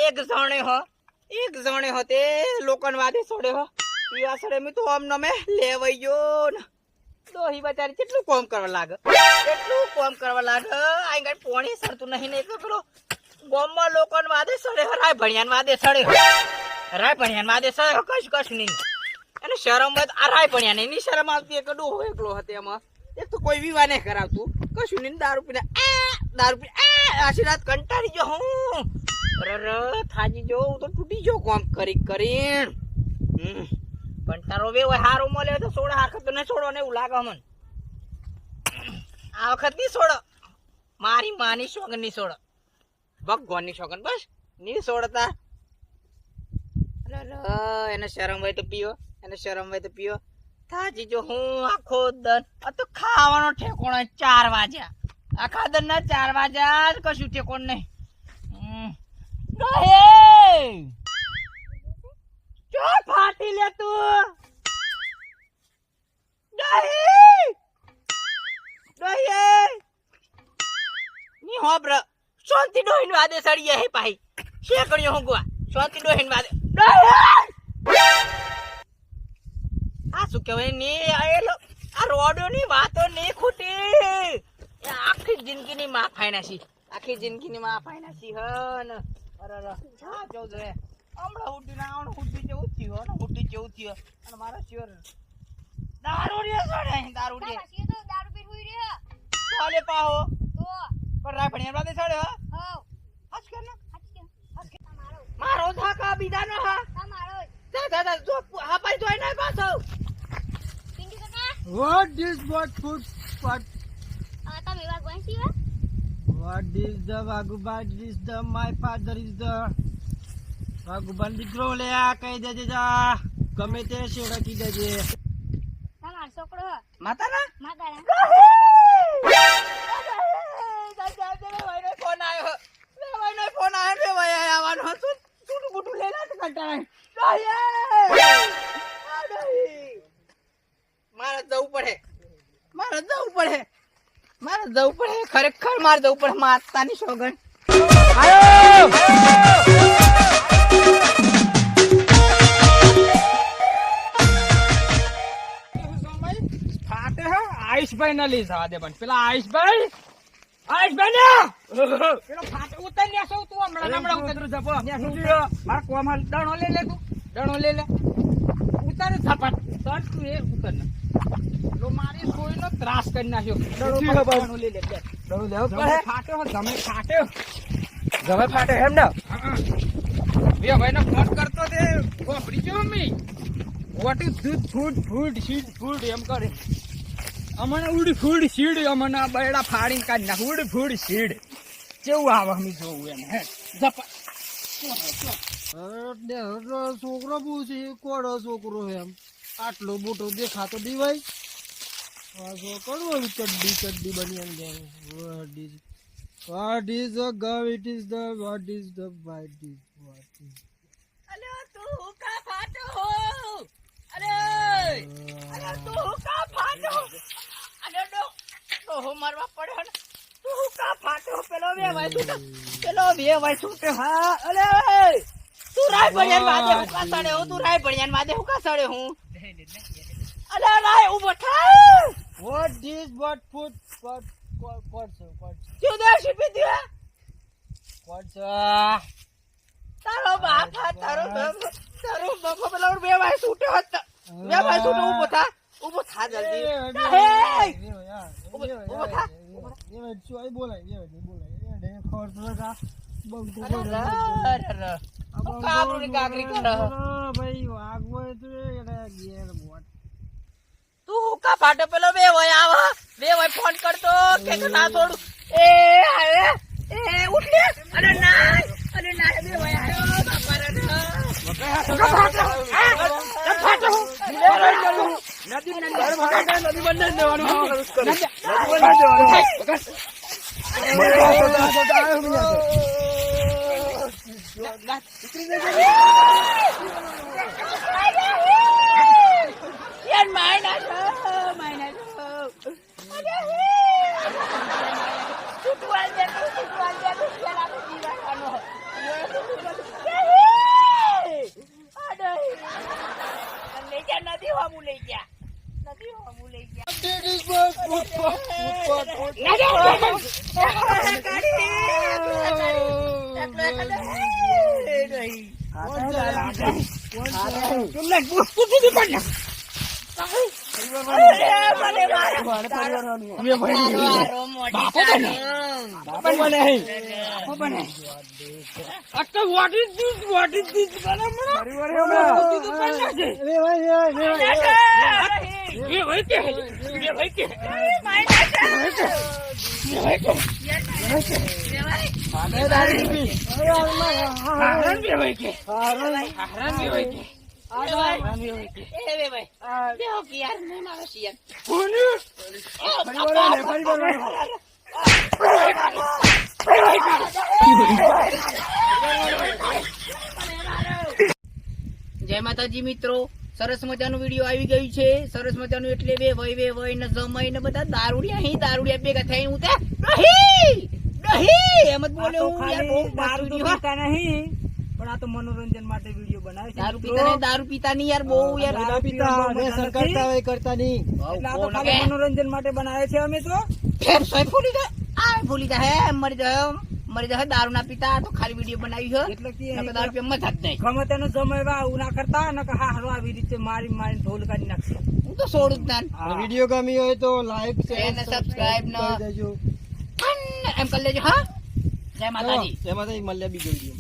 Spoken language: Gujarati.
એક જણે હો તે લોકોન વાદે છોડે હો પીવા સડે મે તો આમ નમે લેવાઈ ગયો ને દોહી બચારી કેટલું કામ કરવા લાગે આઈ ગઈ પોણી સરતું નહીં ને પેલો ગોમમાં લોકોન વાદે સડે રાય ભણિયાન વાદે સડે કશ નહીં અને શરમ આ રાય ભણિયા નહીં ની શરમ આવતી એક ડોહો એકલો હતો એમાં એક તો કોઈ વિવાહ નહીં કરાવતું કશું નહીં દારૂ પીને આશી રાત કંટાળી ગયો હું થાજી જો તો તૂટી જો કામ કરીને પણ તારો વે હારો મળે તો છોડ આ વખત નહીં છોડો ને એવું લાગે મને આ વખત નહીં છોડો મારી માની સોગન નહીં છોડો ભગવાનની સોગન બસ નહીં છોડતા એને શરમ હોય તો પીઓ થાજી જો હું આખો દન તો ખાવાનો ઠેકોણો 4 વાગ્યા આખા દન ના 4 વાગ્યા કશું ઠેકોણ નહીં ચો ફાટી લે તું ની હોબ્ર શાંતિ ડોહીન વાદે સળીએ હે પાહી શેકણીઓ હુંગવા શાંતિ ડોહીન વાદે આ શું કહેવાય ને આ રોડો ની વાતો નહીં ખૂટી આખી જિંદગીની માં ફાઈનાસી હન અરે હા જો જો હમણાં હુડી જેવું થયું અને મારા શિવર દારૂ પી હુઈ રે ચાલે પાહો તો પર રાય ભણિયા બાદે છોડે હો હસ કે મારો ધાકા બીજા નો હા મારો દાદા જો હા પાઈ જોઈ ના પાછો પિંકી કાકા what food what તમે વાત ગોંસી હો what is the Vaguban is the my father is the Vaguban દીકરો લે આ કહી દેજે જા ગમે તે શેડકી દેજે તમાર છોકરો માતાના ફોન આવ્યો રે ભાઈ આવવાનો હતું છૂટું બુટું લે ના કંટાળાય મારે જવું પડે ખરેખર મારે જવું પડે માતાની સોગન ફાટે હે આયુષભાઈ ના લઈ જવા દે પણ પેલા આયુષભાઈ ને પેલો ફાટે ઉતર ને તું હમણાં ઉતર જપો મારા કોમલ દણો લે તું ઉતારે ઝપાટ તર તું એ ઉતર ને લો મારી સોયનો ત્રાસ કરી નાખ્યો દણો લે દણો લેવો પડે ફાટે એમ ને બે ભાઈ ને ફોન કરતો તે ખોપડી જો મમ્મી વોટ ઇઝ ધૂધ ફૂડ એમ કરે અમને ઉડી ફૂડ સીડ અમને બૈડા ફાડીને કાઢી નાખ ઉડી ફૂડ સીડ કેવું આવે અમે જોવું એમ હે છોકરો પૂછી કોડો છોકરો એમ આટલો મોટો દેખાતો દીવાય ચડ્ડી બની એમ what is the girl it is the what is the white is what is અલે તું કા ફાટો અલે તું કા ફાટો અલે તો મારવા પડે ને તું કા ફાટો પેલો બે ભાઈ છૂટે હા અલે તું રાય ભણિયાન વાદે હું કા સડે હું અલે રાય ઉભો થા what is what food what ક્યું દેશી પીધી what તારો બાપ તારો બાપ પેલા બે ભાઈ છૂટે ઉભો થા જલ્દી ઉભો થા તું કા ફાટે પેલો બે ભાઈ ફોન કરતો કે ના છોડું ઉઠ લે અરે ના બે ભાઈ આવ્યો બાપા રે નદી બંધ દેવાનું જય માતાજી મિત્રો, સરસ મજાનું વિડીયો આવી ગયું છે. સરસ મજાનું એટલે બે વય ને જમાઈ ને બધા દારૂડિયા ભેગા થઈને હું એમ જ બોલ્યો હું યાર. બહુ દારૂ તો વિડીયો પીતા નહીં, પણ આ તો મનોરંજન માટે વિડીયો બનાવે છે. દારૂ પીતા નહીં યાર. બહુ યાર દારૂ પિતા વ્યસન કરતા હોય કરતા નહીં. એટલે આ તો ખાલી મનોરંજન માટે બનાવે છે અમે તો. ફેર સોય ભૂલી જાય મરી જાય દારૂ ના પીતા. તો ખાલી વિડીયો બનાવી છે. એટલે કે નકર દારૂ પીવા મજા જ નહીં. ગમે તેનો જમાઈવા આવું ના કરતા, નકર હારો આવી રીતે મારી ઢોલ કાઢી નાખશે. હું તો છોડું જ ના. હા. વિડીયો ગમી હોય તો લાઈક શેર ને subscribe ને કરી દેજો. એમ કરી લેજો. હા, જય માતાજી. એમાં તો મળ્યા બીજા વિડીયો